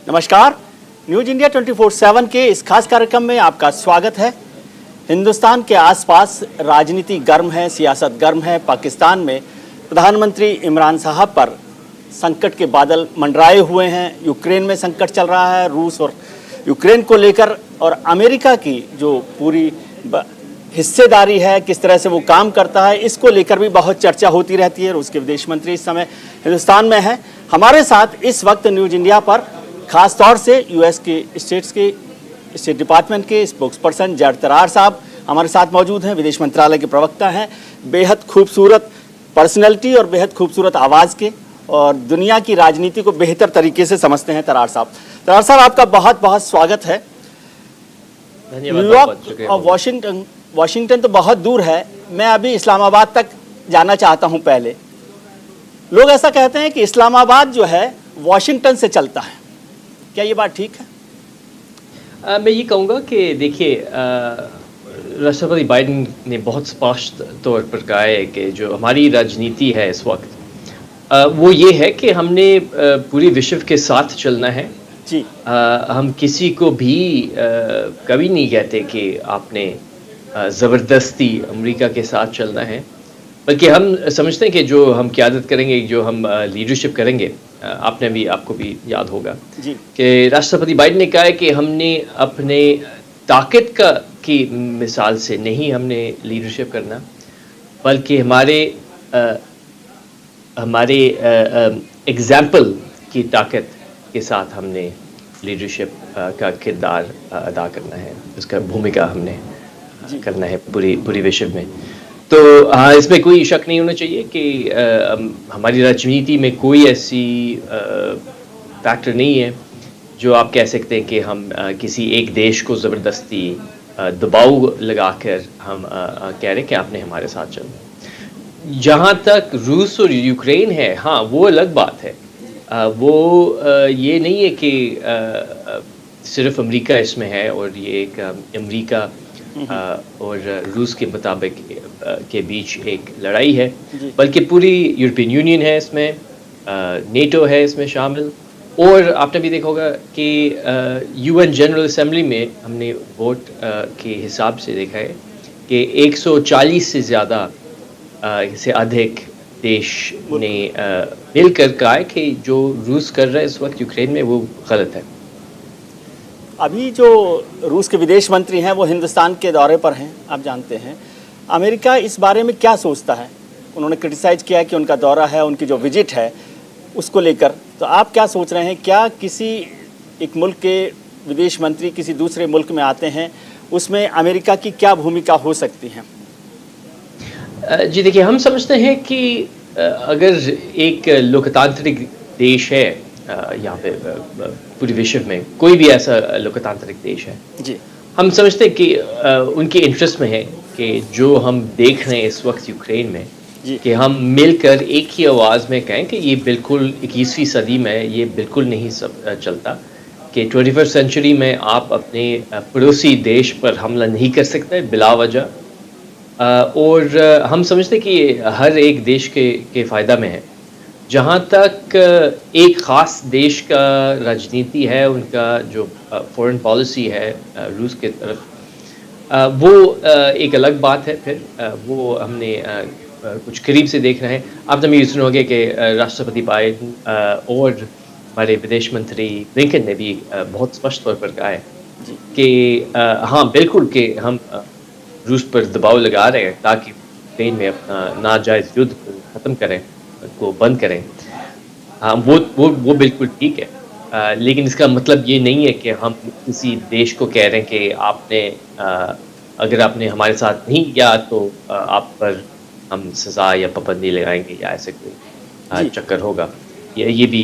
नमस्कार। News India 24/7 के इस खास कार्यक्रम में आपका स्वागत है। हिंदुस्तान के आसपास राजनीति गर्म है, सियासत गर्म है। पाकिस्तान में प्रधानमंत्री इमरान साहब पर संकट के बादल मंडराए हुए हैं। यूक्रेन में संकट चल रहा है, रूस और यूक्रेन को लेकर, और अमेरिका की जो पूरी हिस्सेदारी है, किस तरह से वो काम करता है, इसको लेकर भी बहुत चर्चा होती रहती है। रूस के विदेश मंत्री इस समय हिंदुस्तान में हैं। हमारे साथ इस वक्त न्यूज इंडिया पर खास तौर से यूएस के स्टेट डिपार्टमेंट के स्पोक्स पर्सन जैड तरार साहब हमारे साथ मौजूद हैं। विदेश मंत्रालय के प्रवक्ता हैं, बेहद खूबसूरत पर्सनैलिटी और बेहद खूबसूरत आवाज़ के, और दुनिया की राजनीति को बेहतर तरीके से समझते हैं तरार साहब। तरार साहब, आपका बहुत बहुत स्वागत है। न्यूयॉर्क और वाशिंगटन तो बहुत दूर है, मैं अभी इस्लामाबाद तक जाना चाहता हूं। पहले लोग ऐसा कहते हैं कि इस्लामाबाद जो है वाशिंगटन से चलता है, क्या ये बात ठीक है? मैं ये कहूँगा कि देखिए, राष्ट्रपति बाइडेन ने बहुत स्पष्ट तौर पर कहा है कि जो हमारी राजनीति है इस वक्त वो ये है कि हमने पूरे विश्व के साथ चलना है जी। हम किसी को भी कभी नहीं कहते कि आपने ज़बरदस्ती अमेरिका के साथ चलना है, बल्कि हम समझते हैं कि जो हम क़यादत करेंगे, जो हम लीडरशिप करेंगे, आपको भी याद होगा कि राष्ट्रपति बाइडेन ने कहा है कि हमने अपने ताकत की मिसाल से नहीं हमने लीडरशिप करना, बल्कि हमारे एग्जाम्पल की ताकत के साथ हमने लीडरशिप का किरदार अदा करना है, उसका भूमिका हमने करना है पूरी विश्व में। तो हाँ, इसमें कोई शक नहीं होना चाहिए कि हमारी राजनीति में कोई ऐसी फैक्टर नहीं है जो आप कह सकते हैं कि हम किसी एक देश को ज़बरदस्ती दबाव लगाकर हम कह रहे हैं कि आपने हमारे साथ चलना। जहाँ तक रूस और यूक्रेन है, हाँ वो अलग बात है। वो ये नहीं है कि सिर्फ अमेरिका इसमें है और ये एक अमेरिका और रूस के मुताबिक के बीच एक लड़ाई है, बल्कि पूरी यूरोपियन यूनियन है इसमें, नेटो है इसमें शामिल। और आपने भी देखा होगा कि यूएन जनरल असेंबली में हमने वोट के हिसाब से देखा है कि 140 से ज़्यादा से अधिक देश ने मिलकर कहा है कि जो रूस कर रहा है इस वक्त यूक्रेन में वो गलत है। अभी जो रूस के विदेश मंत्री हैं वो हिंदुस्तान के दौरे पर हैं, आप जानते हैं। अमेरिका इस बारे में क्या सोचता है? उन्होंने क्रिटिसाइज किया है कि उनका दौरा है, उनकी जो विजिट है उसको लेकर, तो आप क्या सोच रहे हैं? क्या किसी एक मुल्क के विदेश मंत्री किसी दूसरे मुल्क में आते हैं, उसमें अमेरिका की क्या भूमिका हो सकती है? जी देखिए, हम समझते हैं कि अगर एक लोकतांत्रिक देश है, यहाँ पे पूरे विश्व में कोई भी ऐसा लोकतांत्रिक देश है जी, हम समझते हैं कि उनके इंटरेस्ट में है कि जो हम देख रहे हैं इस वक्त यूक्रेन में, कि हम मिलकर एक ही आवाज़ में कहें कि ये बिल्कुल 21वीं सदी में ये बिल्कुल नहीं चलता कि 21st सेंचुरी में आप अपने पड़ोसी देश पर हमला नहीं कर सकते बिला वजह। और हम समझते हैं कि ये हर एक देश के फ़ायदा में है। जहाँ तक एक ख़ास देश का राजनीति है, उनका जो फॉरेन पॉलिसी है रूस के तरफ, वो एक अलग बात है। फिर वो हमने कुछ करीब से देख रहे हैं। आपने भी सुना होगा कि राष्ट्रपति बाइडेन और हमारे विदेश मंत्री ब्लिंकन ने भी बहुत स्पष्ट तौर पर कहा है कि हाँ बिल्कुल कि हम रूस पर दबाव लगा रहे हैं ताकि यूक्रेन में अपना नाजायज़ युद्ध को ख़त्म करें, को बंद करें। हाँ, वो बिल्कुल ठीक है, लेकिन इसका मतलब ये नहीं है कि हम किसी देश को कह रहे हैं कि आपने अगर आपने हमारे साथ नहीं किया तो आप पर हम सज़ा या पाबंदी लगाएंगे या ऐसे कोई चक्कर होगा। ये भी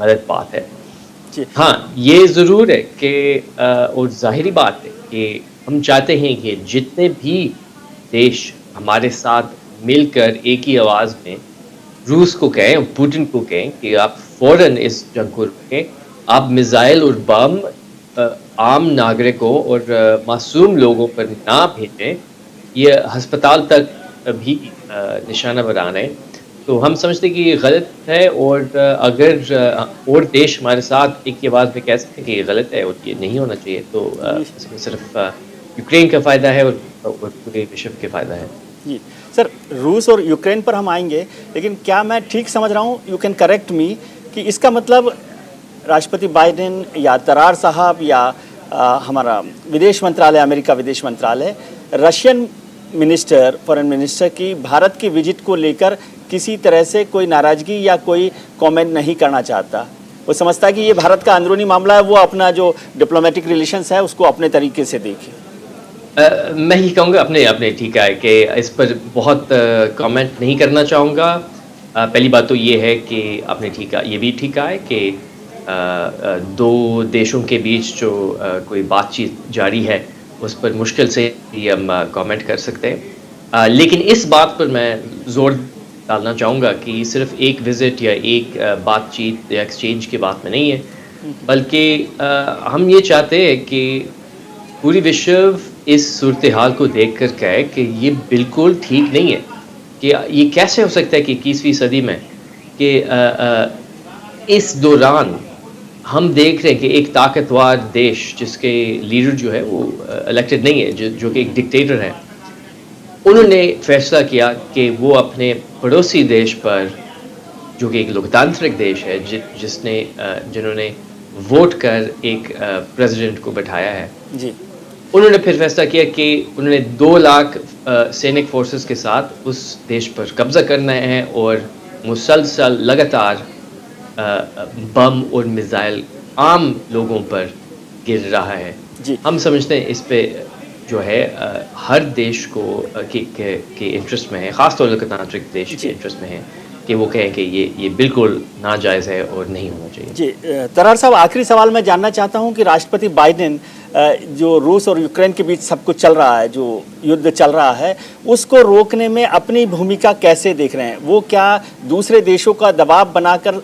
गलत बात है। हाँ, ये ज़रूर है कि और ज़ाहिरी बात है कि हम चाहते हैं कि जितने भी देश हमारे साथ मिलकर एक ही आवाज़ में रूस को कहें, पुतिन को कहें कि आप फ़ौरन इस जंग को रोकें, आप मिसाइल और बम आम नागरिकों और मासूम लोगों पर ना भेजें, ये अस्पताल तक भी निशाना बना रहे हैं। तो हम समझते हैं कि ये गलत है, और अगर और देश हमारे साथ एक ही आवाज़ में कह सकते हैं कि ये गलत है और ये नहीं होना चाहिए, तो जी इसमें सिर्फ यूक्रेन का फ़ायदा है और पूरे विश्व के फ़ायदा है। जी सर, रूस और यूक्रेन पर हम आएंगे, लेकिन क्या मैं ठीक समझ रहा हूँ, यू कैन करेक्ट मी, कि इसका मतलब राष्ट्रपति बाइडेन या तरार साहब या हमारा विदेश मंत्रालय, अमेरिका विदेश मंत्रालय, रशियन मिनिस्टर, फॉरेन मिनिस्टर की भारत की विजिट को लेकर किसी तरह से कोई नाराज़गी या कोई कमेंट नहीं करना चाहता। वो समझता है कि ये भारत का अंदरूनी मामला है, वो अपना जो डिप्लोमेटिक रिलेशंस है उसको अपने तरीके से देखे। मैं ही कहूँगा अपने अपने ठीक है कि इस पर बहुत कमेंट नहीं करना चाहूँगा। पहली बात तो ये है कि आपने ठीक है, ये भी ठीक है कि दो देशों के बीच जो कोई बातचीत जारी है उस पर मुश्किल से ही हम कमेंट कर सकते हैं। लेकिन इस बात पर मैं ज़ोर डालना चाहूँगा कि सिर्फ एक विज़िट या एक बातचीत या एक्सचेंज की बात में नहीं है, बल्कि हम ये चाहते हैं कि पूरी विश्व इस सूरत हाल को देख कर कहे कि ये बिल्कुल ठीक नहीं है, कि ये कैसे हो सकता है कि 21वीं सदी में कि इस दौरान हम देख रहे हैं कि एक ताकतवर देश जिसके लीडर जो है वो इलेक्टेड नहीं है, जो कि एक डिक्टेटर है, उन्होंने फैसला किया कि वो अपने पड़ोसी देश पर, जो कि एक लोकतांत्रिक देश है, जिन्होंने वोट कर एक प्रेसिडेंट को बैठाया है जी, उन्होंने फिर फैसला किया कि उन्होंने 2 लाख सैनिक फोर्सेस के साथ उस देश पर कब्जा करना है और मुसलसल लगातार बम और मिसाइल आम लोगों पर गिर रहा है। जी, हम समझते हैं इस पे जो है हर देश को के इंटरेस्ट में है, ख़ासतौर पर लोकतांत्रिक देश के इंटरेस्ट में है कि वो कहें कि ये बिल्कुल नाजायज़ है और नहीं होना चाहिए। जी। तरार साहब, आखिरी सवाल मैं जानना चाहता हूं कि राष्ट्रपति बाइडेन जो रूस और यूक्रेन के बीच सब कुछ चल रहा है, जो युद्ध चल रहा है, उसको रोकने में अपनी भूमिका कैसे देख रहे हैं? वो क्या दूसरे देशों का दबाव बनाकर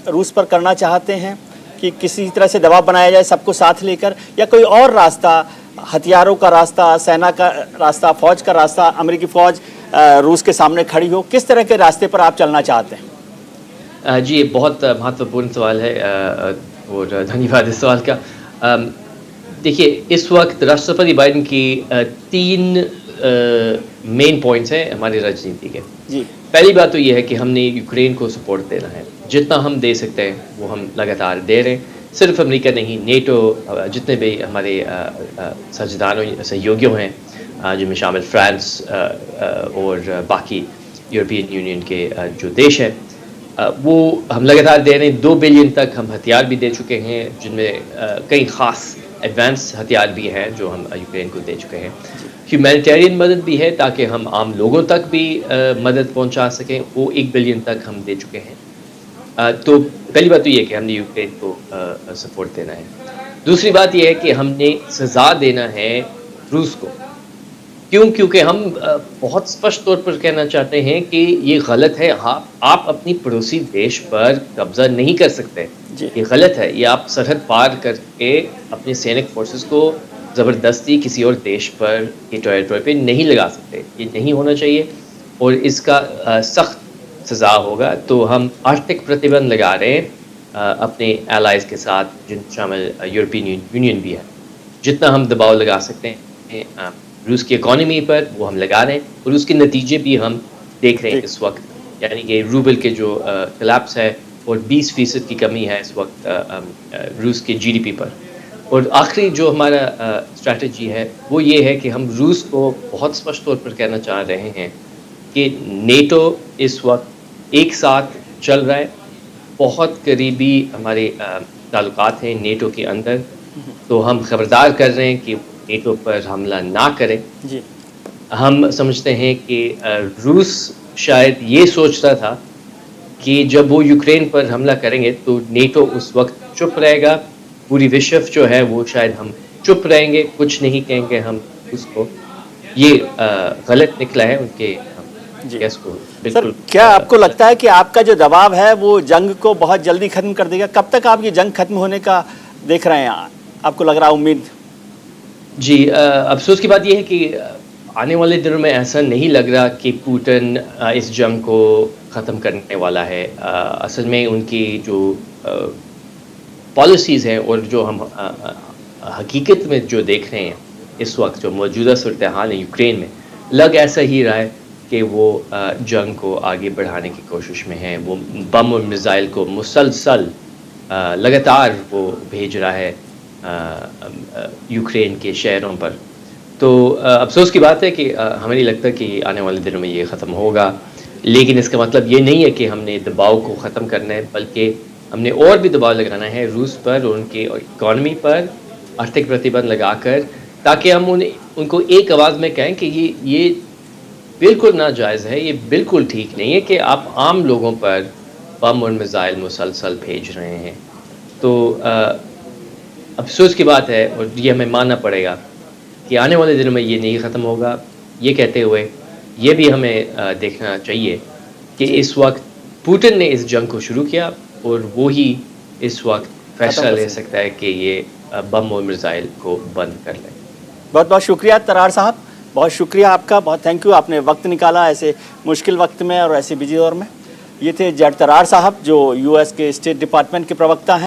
रूस पर करना चाहते हैं कि किसी तरह से दबाव बनाया जाए सबको साथ लेकर, या कोई और रास्ता, हथियारों का रास्ता, सेना का रास्ता, फौज का रास्ता, अमेरिकी फौज रूस के सामने खड़ी हो, किस तरह के रास्ते पर आप चलना चाहते हैं? जी, ये बहुत महत्वपूर्ण सवाल है और धन्यवाद इस सवाल का। देखिए, इस वक्त राष्ट्रपति बाइडेन की 3 मेन पॉइंट्स हैं हमारी राजनीति के। जी, पहली बात तो ये है कि हमने यूक्रेन को सपोर्ट देना है, जितना हम दे सकते हैं वो हम लगातार दे रहे हैं। सिर्फ अमेरिका नहीं, नेटो, जितने भी हमारे साझेदारों, सहयोगियों हैं, जिनमें शामिल फ्रांस और बाकी यूरोपियन यूनियन के जो देश हैं, वो हम लगातार दे रहे हैं। 2 बिलियन तक हम हथियार भी दे चुके हैं, जिनमें कई ख़ास एडवांस हथियार भी हैं जो हम यूक्रेन को दे चुके हैं। ह्यूमैनिटेरियन मदद भी है ताकि हम आम लोगों तक भी मदद पहुंचा सकें, वो 1 बिलियन तक हम दे चुके हैं। तो पहली बात तो ये है कि हमने यूक्रेन को सपोर्ट देना है। दूसरी बात ये है कि हमने सज़ा देना है रूस को। क्योंकि हम बहुत स्पष्ट तौर पर कहना चाहते हैं कि ये गलत है। आप अपनी पड़ोसी देश पर कब्जा नहीं कर सकते, ये गलत है। ये आप सरहद पार करके अपने सैनिक फोर्सेस को ज़बरदस्ती किसी और देश पर के टेरिटरी पे नहीं लगा सकते, ये नहीं होना चाहिए और इसका सख्त सज़ा होगा। तो हम आर्थिक प्रतिबंध लगा रहे हैं अपने एलाइज़ के साथ, जिन शामिल यूरोपियन यूनियन भी है। जितना हम दबाव लगा सकते हैं रूस की इकॉनमी पर, वो हम लगा रहे हैं और उसके नतीजे भी हम देख रहे हैं इस वक्त। यानी कि रूबल के जो कोलैप्स है और 20% की कमी है इस वक्त रूस के जीडीपी पर। और आखिरी जो हमारा स्ट्रैटेजी है वो ये है कि हम रूस को बहुत स्पष्ट तौर पर कहना चाह रहे हैं कि नेटो इस वक्त एक साथ चल रहा है, बहुत करीबी हमारे ताल्लुकात हैं नेटो के अंदर। तो हम खबरदार कर रहे हैं कि नेटो पर हमला ना करें। जी, हम समझते हैं कि रूस शायद ये सोच रहा था कि जब वो यूक्रेन पर हमला करेंगे तो नेटो उस वक्त चुप रहेगा, पूरी विश्व जो है वो शायद हम चुप रहेंगे, कुछ नहीं कहेंगे हम उसको। ये गलत निकला है उनके केस को। सर, क्या आपको लगता है कि आपका जो दबाव है वो जंग को बहुत जल्दी खत्म कर देगा? कब तक आप ये जंग खत्म होने का देख रहे हैं? आपको लग रहा है उम्मीद? जी, अफसोस की बात यह है कि आने वाले दिनों में ऐसा नहीं लग रहा कि पुतिन इस जंग को ख़त्म करने वाला है। असल में उनकी जो पॉलिसीज़ हैं और जो हम हकीकत में जो देख रहे हैं इस वक्त जो मौजूदा सूरत हाल है यूक्रेन में, लग ऐसा ही रहा है कि वो जंग को आगे बढ़ाने की कोशिश में है। वो बम और मिसाइल को मुसलसल लगातार वो भेज रहा है यूक्रेन के शहरों पर। तो अफ़सोस की बात है कि हमें नहीं लगता कि आने वाले दिनों में ये ख़त्म होगा, लेकिन इसका मतलब ये नहीं है कि हमने दबाव को ख़त्म करना है, बल्कि हमने और भी दबाव लगाना है रूस पर और उनकी इकॉनमी पर, आर्थिक प्रतिबंध लगाकर, ताकि हम उनको एक आवाज़ में कहें कि ये बिल्कुल नाजायज़ है, ये बिल्कुल ठीक नहीं है कि आप आम लोगों पर बम और मिसाइल मुसलसल भेज रहे हैं। तो अफ़सोस की बात है और ये हमें मानना पड़ेगा कि आने वाले दिनों में ये नहीं ख़त्म होगा। ये कहते हुए ये भी हमें देखना चाहिए कि इस वक्त पुतिन ने इस जंग को शुरू किया और वो ही इस वक्त फैसला ले सकता है कि ये बम और मिसाइल को बंद कर लें। बहुत बहुत शुक्रिया तरार साहब, बहुत शुक्रिया आपका, बहुत थैंक यू, आपने वक्त निकाला ऐसे मुश्किल वक्त में और ऐसे बिजी दौर में। ये थे जेड तरार साहब जो यूएस के स्टेट डिपार्टमेंट के प्रवक्ता हैं।